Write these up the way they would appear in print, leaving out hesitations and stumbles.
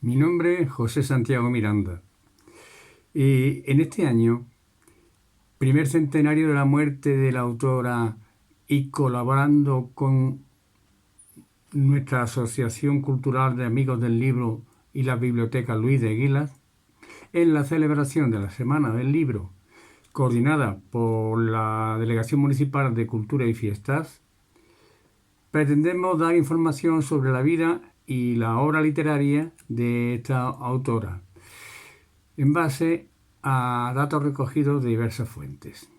Mi nombre es José Santiago Miranda y en este año, primer centenario de la muerte de la autora y colaborando con nuestra Asociación Cultural de Amigos del Libro y la Biblioteca Luis de Aguilar, en la celebración de la Semana del Libro, coordinada por la Delegación Municipal de Cultura y Fiestas, pretendemos dar información sobre la vida y la obra literaria de esta autora, en base a datos recogidos de diversas fuentes.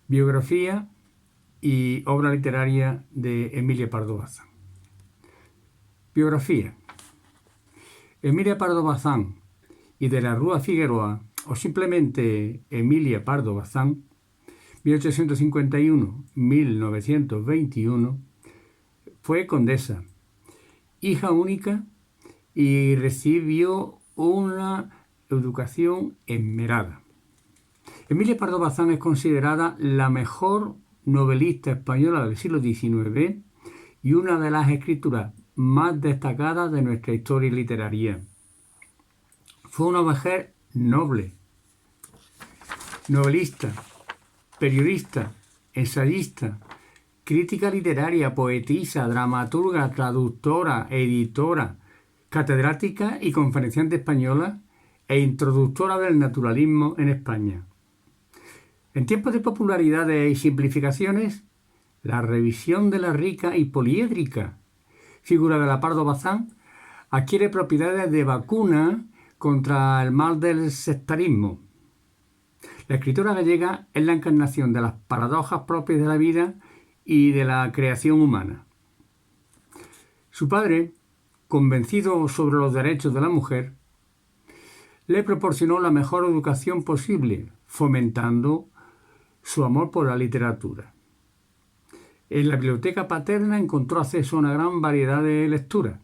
Biografía y obra literaria de Emilia Pardo Bazán. Biografía. Emilia Pardo Bazán y de la Rúa Figueroa, o simplemente Emilia Pardo Bazán, 1851-1921, fue condesa, hija única, y recibió una educación esmerada. Emilia Pardo Bazán es considerada la mejor novelista española del siglo XIX y una de las escrituras más destacadas de nuestra historia literaria. Fue una mujer noble, novelista, periodista, ensayista, crítica literaria, poetisa, dramaturga, traductora, editora, catedrática y conferenciante española e introductora del naturalismo en España. En tiempos de popularidades y simplificaciones, la revisión de la rica y poliédrica figura de la Pardo Bazán adquiere propiedades de vacuna contra el mal del sectarismo. La escritora gallega es la encarnación de las paradojas propias de la vida y de la creación humana. Su padre, convencido sobre los derechos de la mujer, le proporcionó la mejor educación posible, fomentando su amor por la literatura. En la biblioteca paterna encontró acceso a una gran variedad de lecturas.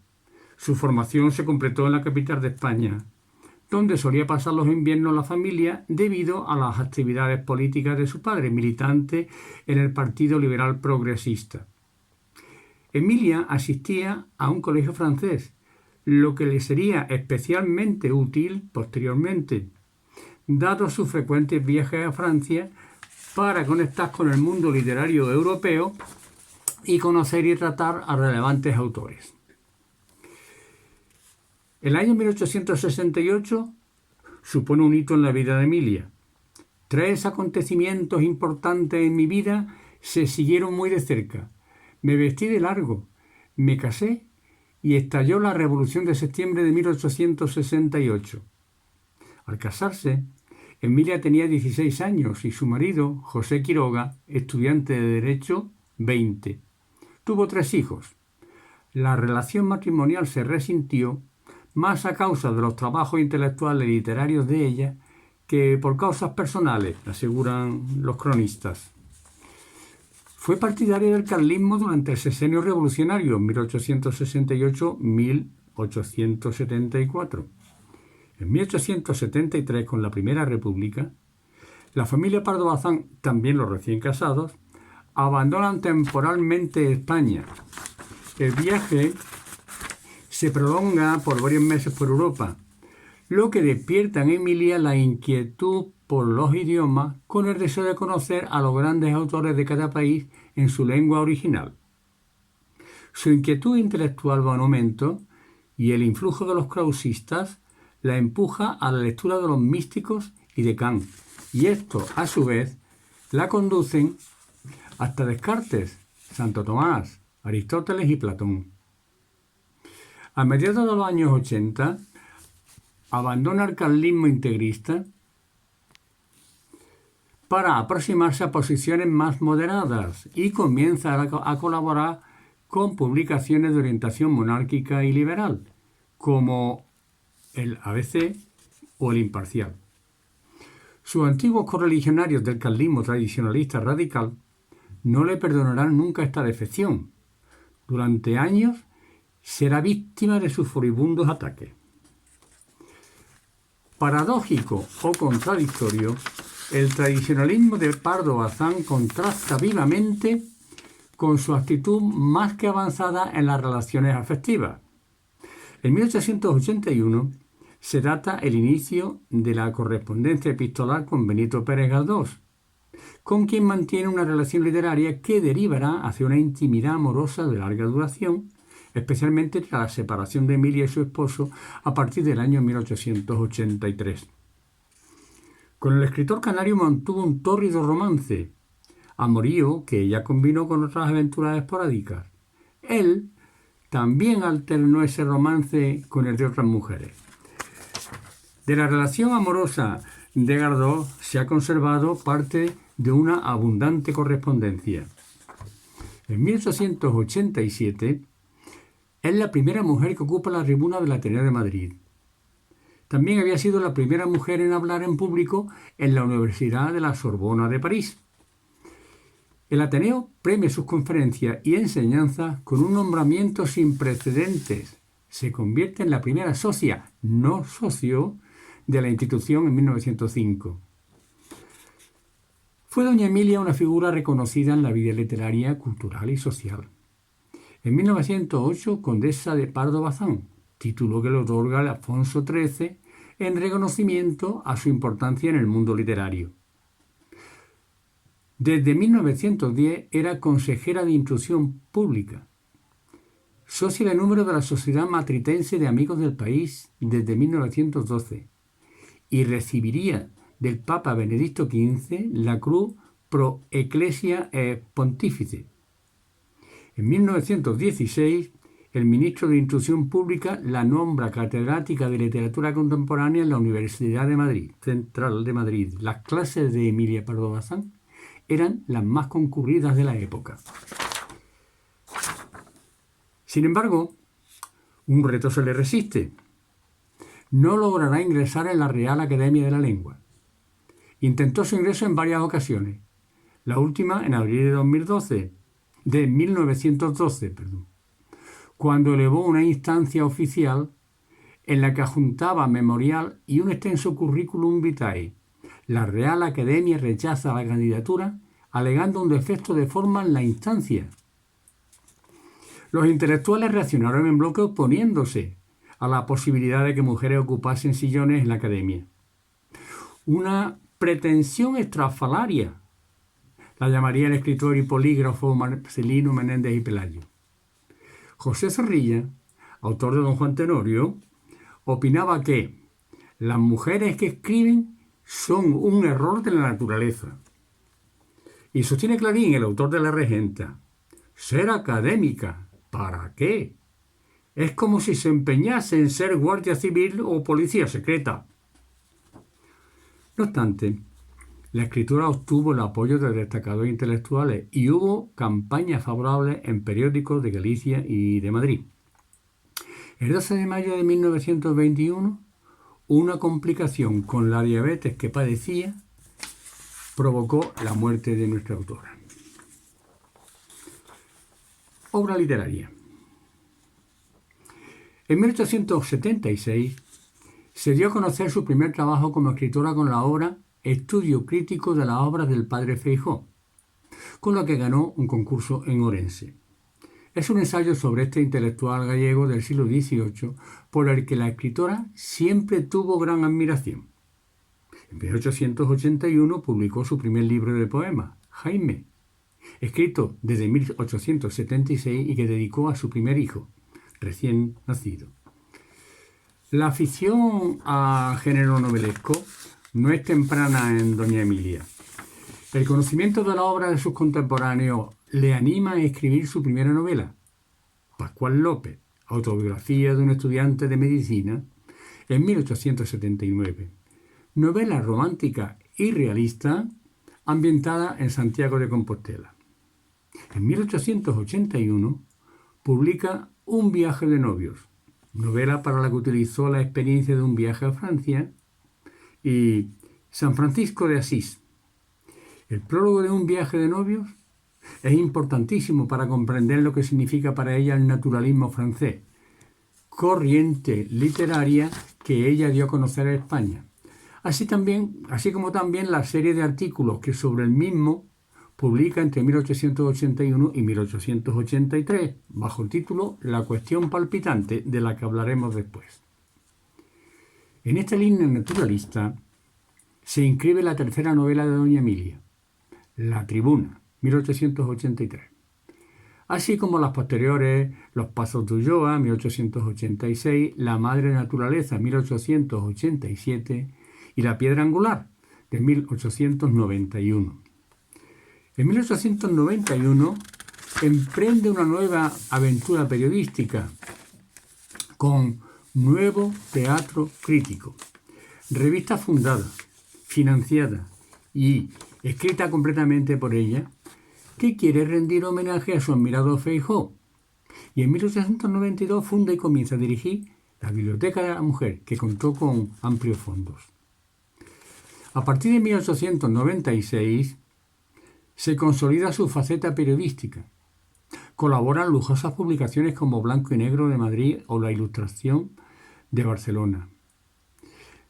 Su formación se completó en la capital de España, donde solía pasar los inviernos la familia debido a las actividades políticas de su padre, militante en el Partido Liberal Progresista. Emilia asistía a un colegio francés, lo que le sería especialmente útil posteriormente, dado sus frecuentes viajes a Francia para conectar con el mundo literario europeo y conocer y tratar a relevantes autores. El año 1868 supone un hito en la vida de Emilia. 3 acontecimientos importantes en mi vida se siguieron muy de cerca. Me vestí de largo, me casé y estalló la Revolución de Septiembre de 1868. Al casarse, Emilia tenía 16 años y su marido, José Quiroga, estudiante de Derecho, 20. Tuvo 3 hijos. La relación matrimonial se resintió más a causa de los trabajos intelectuales y literarios de ella que por causas personales, aseguran los cronistas. Fue partidario del carlismo durante el sexenio revolucionario 1868-1874. En 1873, con la Primera República, la familia Pardo Bazán, también los recién casados, abandonan temporalmente España. El viaje se prolonga por varios meses por Europa, lo que despierta en Emilia la inquietud por los idiomas con el deseo de conocer a los grandes autores de cada país en su lengua original. Su inquietud intelectual va en aumento y el influjo de los krausistas la empuja a la lectura de los místicos y de Kant, y esto, a su vez, la conducen hasta Descartes, Santo Tomás, Aristóteles y Platón. A mediados de los años 80, abandona el carlismo integrista para aproximarse a posiciones más moderadas y comienza a colaborar con publicaciones de orientación monárquica y liberal, como el ABC o el Imparcial. Sus antiguos correligionarios del carlismo tradicionalista radical no le perdonarán nunca esta defección. Durante años será víctima de sus furibundos ataques. Paradójico o contradictorio, el tradicionalismo de Pardo Bazán contrasta vivamente con su actitud más que avanzada en las relaciones afectivas. En 1881 se data el inicio de la correspondencia epistolar con Benito Pérez Galdós, con quien mantiene una relación literaria que derivará hacia una intimidad amorosa de larga duración, especialmente tras la separación de Emilia y su esposo a partir del año 1883. Con el escritor canario mantuvo un tórrido romance, amorío que ella combinó con otras aventuras esporádicas. Él también alternó ese romance con el de otras mujeres. De la relación amorosa de Galdós se ha conservado parte de una abundante correspondencia. En 1887 es la primera mujer que ocupa la tribuna del Ateneo de Madrid. También había sido la primera mujer en hablar en público en la Universidad de la Sorbona de París. El Ateneo premia sus conferencias y enseñanzas con un nombramiento sin precedentes. Se convierte en la primera socia, no socio, de la institución en 1905. Fue doña Emilia una figura reconocida en la vida literaria, cultural y social. En 1908, condesa de Pardo Bazán, título que le otorga Alfonso XIII en reconocimiento a su importancia en el mundo literario. Desde 1910 era consejera de Instrucción Pública, socia de número de la Sociedad Matritense de Amigos del País desde 1912 y recibiría del Papa Benedicto XV la Cruz Pro Ecclesia Pontifice. En 1916, el ministro de Instrucción Pública la nombra catedrática de Literatura Contemporánea en la Universidad de Madrid, Central de Madrid. Las clases de Emilia Pardo Bazán eran las más concurridas de la época. Sin embargo, un reto se le resiste. No logrará ingresar en la Real Academia de la Lengua. Intentó su ingreso en varias ocasiones, la última en abril de 1912, cuando elevó una instancia oficial en la que adjuntaba memorial y un extenso currículum vitae. La Real Academia rechaza la candidatura, alegando un defecto de forma en la instancia. Los intelectuales reaccionaron en bloque oponiéndose a la posibilidad de que mujeres ocupasen sillones en la academia. Una pretensión estrafalaria, la llamaría el escritor y polígrafo Marcelino Menéndez y Pelayo. José Zorrilla, autor de Don Juan Tenorio, opinaba que las mujeres que escriben son un error de la naturaleza. Y sostiene Clarín, el autor de La Regenta, ser académica, ¿para qué? Es como si se empeñase en ser guardia civil o policía secreta. No obstante, la escritura obtuvo el apoyo de destacados intelectuales y hubo campañas favorables en periódicos de Galicia y de Madrid. El 12 de mayo de 1921, una complicación con la diabetes que padecía provocó la muerte de nuestra autora. Obra literaria. En 1876 se dio a conocer su primer trabajo como escritora con la obra Estudio crítico de las obras del padre Feijóo, con la que ganó un concurso en Orense. Es un ensayo sobre este intelectual gallego del siglo XVIII por el que la escritora siempre tuvo gran admiración. En 1881 publicó su primer libro de poemas, Jaime, escrito desde 1876 y que dedicó a su primer hijo, recién nacido. La afición al género novelesco no es temprana en doña Emilia. El conocimiento de la obra de sus contemporáneos le anima a escribir su primera novela, Pascual López, autobiografía de un estudiante de medicina, en 1879. Novela romántica y realista ambientada en Santiago de Compostela. En 1881 publica Un viaje de novios, novela para la que utilizó la experiencia de un viaje a Francia, y San Francisco de Asís. El prólogo de Un viaje de novios es importantísimo para comprender lo que significa para ella el naturalismo francés, corriente literaria que ella dio a conocer a España, así como también la serie de artículos que sobre el mismo publica entre 1881 y 1883, bajo el título La cuestión palpitante, de la que hablaremos después. En esta línea naturalista se inscribe la tercera novela de doña Emilia, La Tribuna, 1883, así como las posteriores Los Pasos de Ulloa, 1886, La Madre Naturaleza, 1887, y La Piedra Angular, de 1891. En 1891 emprende una nueva aventura periodística con Nuevo Teatro Crítico, revista fundada, financiada y escrita completamente por ella, que quiere rendir homenaje a su admirado Feijóo. Y en 1892 funda y comienza a dirigir la Biblioteca de la Mujer, que contó con amplios fondos. A partir de 1896 se consolida su faceta periodística. Colabora en lujosas publicaciones como Blanco y Negro de Madrid o La Ilustración de Barcelona.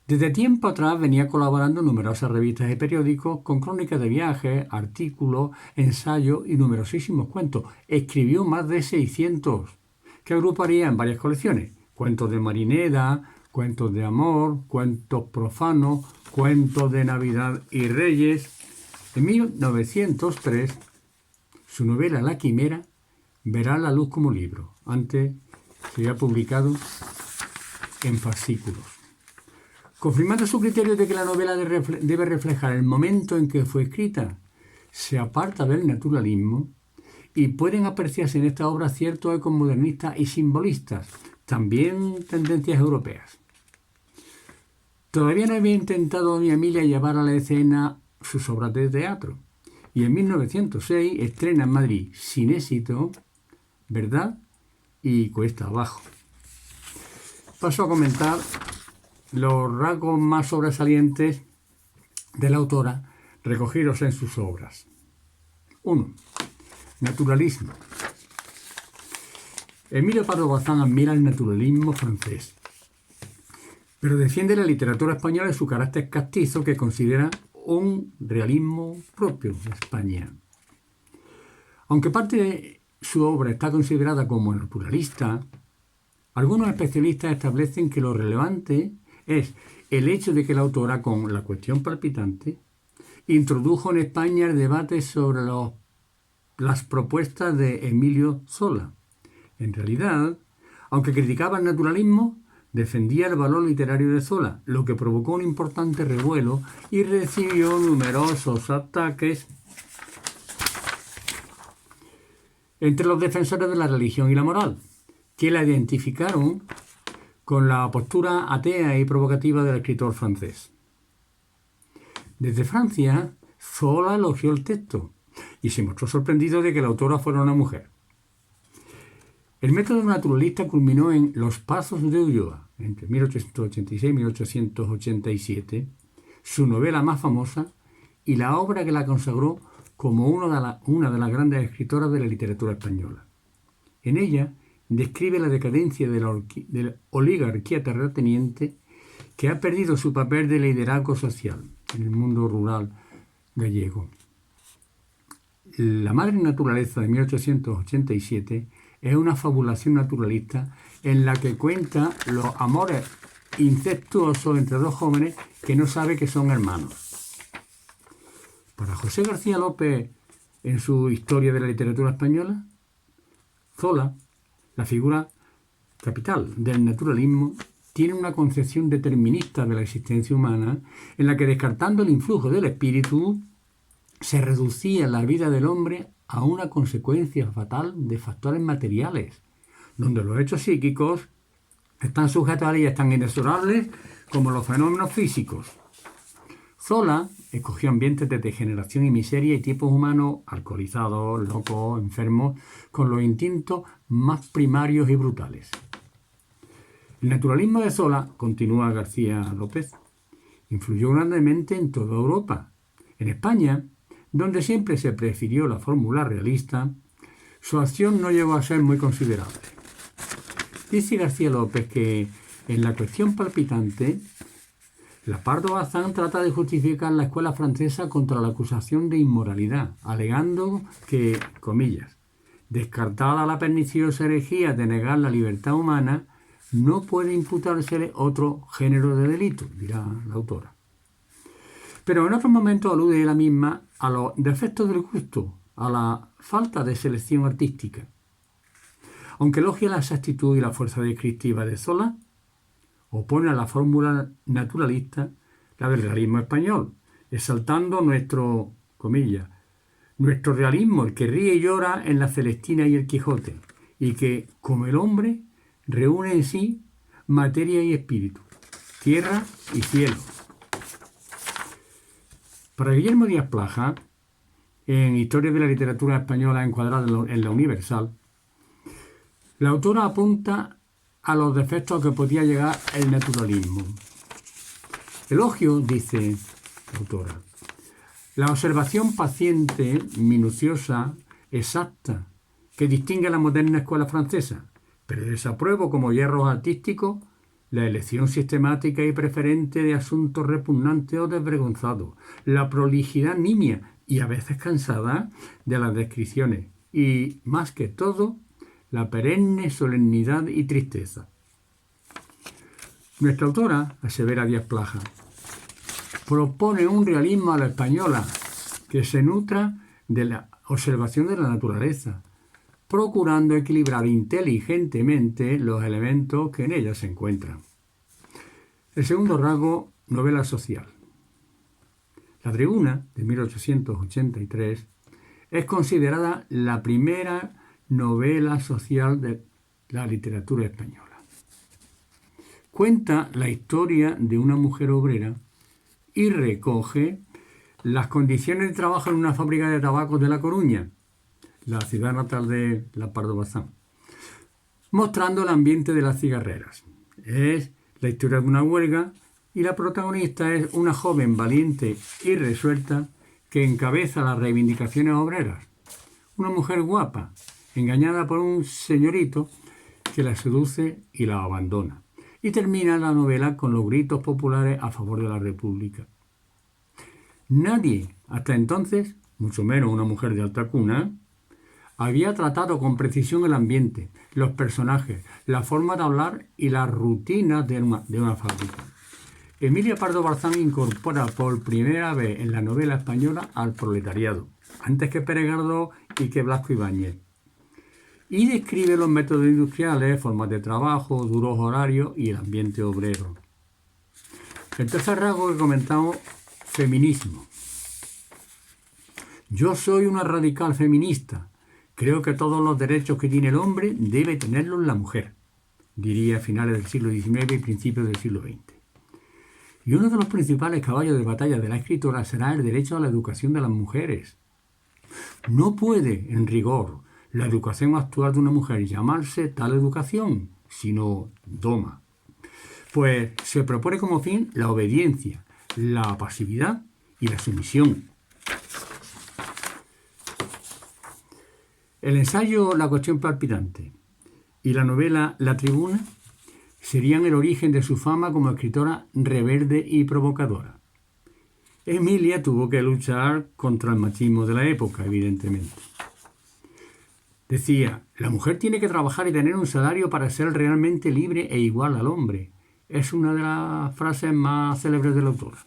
Desde tiempo atrás venía colaborando en numerosas revistas y periódicos con crónicas de viajes, artículos, ensayos y numerosísimos cuentos. Escribió más de 600, que agruparía en varias colecciones: cuentos de marinera, cuentos de amor, cuentos profanos, cuentos de Navidad y Reyes. En 1903, su novela La Quimera verá la luz como libro. Antes se había publicado en fascículos. Confirmando su criterio de que la novela debe reflejar el momento en que fue escrita, se aparta del naturalismo y pueden apreciarse en esta obra ciertos ecos modernistas y simbolistas, también tendencias europeas. Todavía no había intentado doña Emilia llevar a la escena sus obras de teatro, y en 1906 estrena en Madrid, sin éxito, Verdad y Cuesta Abajo. Paso a comentar los rasgos más sobresalientes de la autora recogidos en sus obras. 1. Naturalismo. Emilio Pardo Bazán admira el naturalismo francés, pero defiende la literatura española y su carácter castizo, que considera un realismo propio de España. Aunque parte de su obra está considerada como naturalista, algunos especialistas establecen que lo relevante es el hecho de que la autora, con La cuestión palpitante, introdujo en España el debate sobre las propuestas de Emilio Zola. En realidad, aunque criticaba el naturalismo, defendía el valor literario de Zola, lo que provocó un importante revuelo y recibió numerosos ataques entre los defensores de la religión y la moral, que la identificaron con la postura atea y provocativa del escritor francés. Desde Francia, Zola elogió el texto y se mostró sorprendido de que la autora fuera una mujer. El método naturalista culminó en Los Pasos de Ulloa, entre 1886 y 1887, su novela más famosa y la obra que la consagró como una de las grandes escritoras de la literatura española. En ella describe la decadencia de la oligarquía terrateniente, que ha perdido su papel de liderazgo social en el mundo rural gallego. La Madre Naturaleza de 1887 es una fabulación naturalista en la que cuenta los amores incestuosos entre dos jóvenes que no saben que son hermanos. Para José García López, en su Historia de la literatura española, Zola, la figura capital del naturalismo, tiene una concepción determinista de la existencia humana, en la que, descartando el influjo del espíritu, se reducía la vida del hombre a una consecuencia fatal de factores materiales, donde los hechos psíquicos están sujetos a leyes tan inexorables como los fenómenos físicos. Zola escogió ambientes de degeneración y miseria y tipos humanos alcoholizados, locos, enfermos, con los instintos más primarios y brutales. El naturalismo de Zola, continúa García López, influyó grandemente en toda Europa. En España, donde siempre se prefirió la fórmula realista, su acción no llegó a ser muy considerable. Dice García López que en La cuestión palpitante, La Pardo Bazán trata de justificar la escuela francesa contra la acusación de inmoralidad, alegando que, comillas, descartada la perniciosa herejía de negar la libertad humana, no puede imputársele otro género de delito, dirá la autora. Pero en otros momentos alude ella misma a los defectos del gusto, a la falta de selección artística. Aunque elogia la exactitud y la fuerza descriptiva de Zola, opone a la fórmula naturalista la del realismo español, exaltando nuestro, comillas, nuestro realismo, el que ríe y llora en la Celestina y el Quijote, y que, como el hombre, reúne en sí materia y espíritu, tierra y cielo. Para Guillermo Díaz Plaja, en Historia de la literatura española encuadrada en la Universal, la autora apunta a los defectos a que podía llegar el naturalismo. Elogio, dice la autora, la observación paciente, minuciosa, exacta, que distingue a la moderna escuela francesa, pero desapruebo como hierros artísticos la elección sistemática y preferente de asuntos repugnantes o desvergonzados, la prolijidad nimia y a veces cansada de las descripciones y, más que todo, la perenne solemnidad y tristeza. Nuestra autora, asevera Díaz Plaja, propone un realismo a la española que se nutra de la observación de la naturaleza, procurando equilibrar inteligentemente los elementos que en ella se encuentran. El segundo rasgo, novela social. La Tribuna, de 1883, es considerada la primera novela social de la literatura española. Cuenta la historia de una mujer obrera y recoge las condiciones de trabajo en una fábrica de tabacos de La Coruña, la ciudad natal de la Pardo Bazán, mostrando el ambiente de las cigarreras. Es la historia de una huelga y la protagonista es una joven valiente y resuelta que encabeza las reivindicaciones obreras. Una mujer guapa, engañada por un señorito que la seduce y la abandona. Y termina la novela con los gritos populares a favor de la República. Nadie, hasta entonces, mucho menos una mujer de alta cuna, había tratado con precisión el ambiente, los personajes, la forma de hablar y las rutinas de una fábrica. Emilia Pardo Bazán incorpora por primera vez en la novela española al proletariado, antes que Pérez Galdós y que Blasco Ibáñez, y describe los métodos industriales, formas de trabajo, duros horarios y el ambiente obrero. El tercer rasgo que comentamos, feminismo. Yo soy una radical feminista. Creo que todos los derechos que tiene el hombre debe tenerlos la mujer, diría a finales del siglo XIX y principios del siglo XX. Y uno de los principales caballos de batalla de la escritora será el derecho a la educación de las mujeres. No puede, en rigor, la educación actual de una mujer llamarse tal educación, sino doma. Pues se propone como fin la obediencia, la pasividad y la sumisión. El ensayo La cuestión palpitante y la novela La Tribuna serían el origen de su fama como escritora rebelde y provocadora. Emilia tuvo que luchar contra el machismo de la época, evidentemente. Decía, la mujer tiene que trabajar y tener un salario para ser realmente libre e igual al hombre. Es una de las frases más célebres de la autora.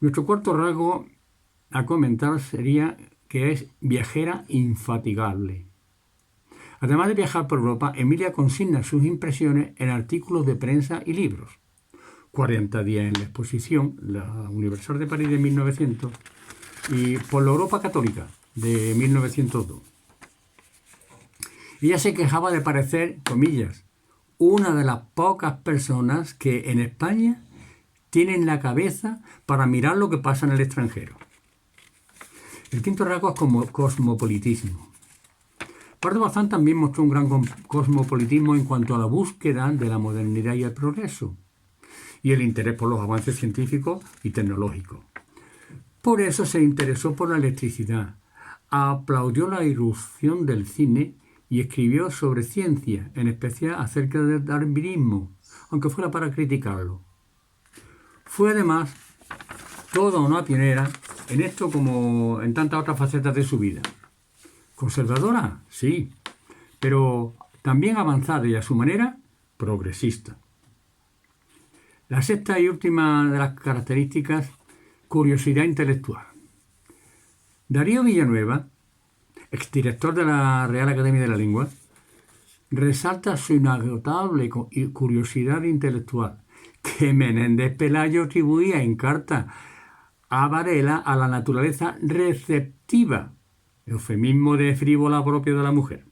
Nuestro cuarto rasgo a comentar sería que es viajera infatigable. Además de viajar por Europa, Emilia consigna sus impresiones en artículos de prensa y libros. 40 días en la exposición, la Universal de París de 1900 y por la Europa Católica de 1902. Ella se quejaba de parecer, comillas, una de las pocas personas que en España tienen la cabeza para mirar lo que pasa en el extranjero. El quinto rasgo es como cosmopolitismo. Pardo Bazán también mostró un gran cosmopolitismo en cuanto a la búsqueda de la modernidad y el progreso, y el interés por los avances científicos y tecnológicos. Por eso se interesó por la electricidad, aplaudió la irrupción del cine y escribió sobre ciencia, en especial acerca del darwinismo, aunque fuera para criticarlo. Fue además toda una pionera en esto como en tantas otras facetas de su vida. Conservadora, sí, pero también avanzada y a su manera progresista. La sexta y última de las características, curiosidad intelectual. Darío Villanueva, exdirector de la Real Academia de la Lengua, resalta su inagotable curiosidad intelectual, que Menéndez Pelayo atribuía en carta a Varela a la naturaleza receptiva, eufemismo de frívola propio de la mujer.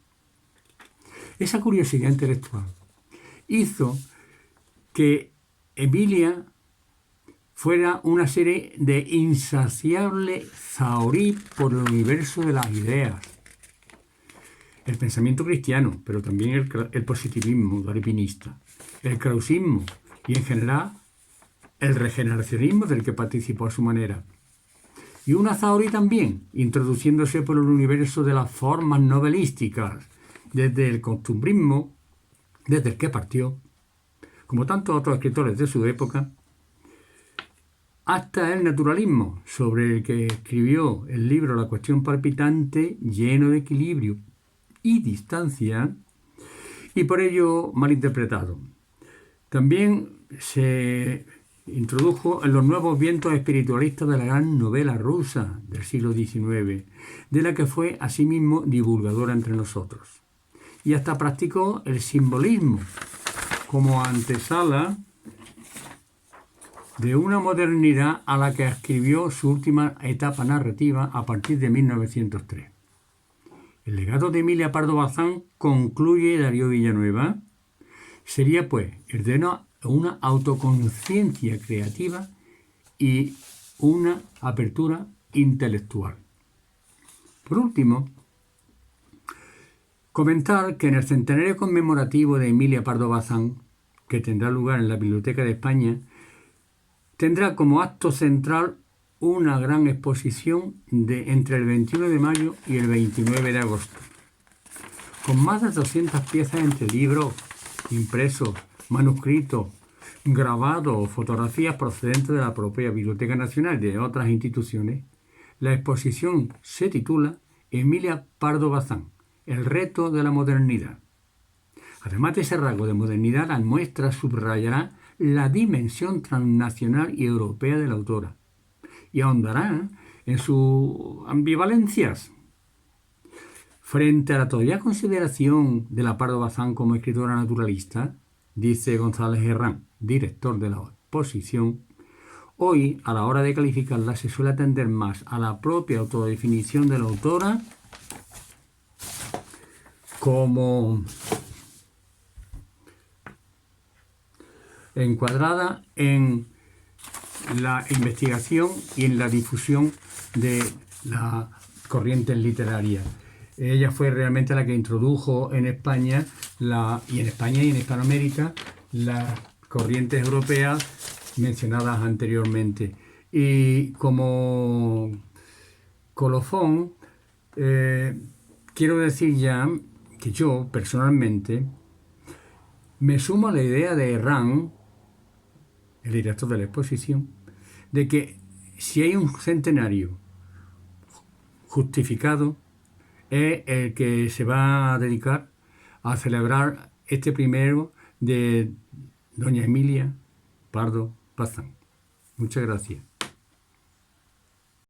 Esa curiosidad intelectual hizo que Emilia fuera una serie de insaciable zahorí por el universo de las ideas. El pensamiento cristiano, pero también el positivismo darwinista, el krausismo y en general el regeneracionismo del que participó a su manera. Y una zahorí también, introduciéndose por el universo de las formas novelísticas, desde el costumbrismo, desde el que partió, como tantos otros escritores de su época, hasta el naturalismo, sobre el que escribió el libro La cuestión palpitante, lleno de equilibrio y distancia, y por ello malinterpretado. También se introdujo en los nuevos vientos espiritualistas de la gran novela rusa del siglo XIX, de la que fue asimismo divulgadora entre nosotros. Y hasta practicó el simbolismo como antesala de una modernidad a la que escribió su última etapa narrativa a partir de 1903. El legado de Emilia Pardo Bazán, concluye Darío Villanueva, sería pues el de una autoconciencia creativa y una apertura intelectual. Por último, comentar que en el centenario conmemorativo de Emilia Pardo Bazán, que tendrá lugar en la Biblioteca de España, tendrá como acto central una gran exposición entre el 21 de mayo y el 29 de agosto, con más de 200 piezas entre libros, impresos, manuscritos, grabados o fotografías procedentes de la propia Biblioteca Nacional y de otras instituciones. La exposición se titula Emilia Pardo Bazán, el reto de la modernidad. Además de ese rasgo de modernidad, la muestra subrayará la dimensión transnacional y europea de la autora y ahondará en sus ambivalencias. Frente a la todavía consideración de la Pardo Bazán como escritora naturalista, dice González Herrán, director de la exposición, hoy, a la hora de calificarla, se suele atender más a la propia autodefinición de la autora como encuadrada en la investigación y en la difusión de las corrientes literarias. Ella fue realmente la que introdujo en España y en Hispanoamérica las corrientes europeas mencionadas anteriormente. Y como colofón, quiero decir ya que yo, personalmente, me sumo a la idea de Herrán, el director de la exposición, de que si hay un centenario justificado, es el que se va a dedicar a celebrar este primero de doña Emilia Pardo Bazán. Muchas gracias.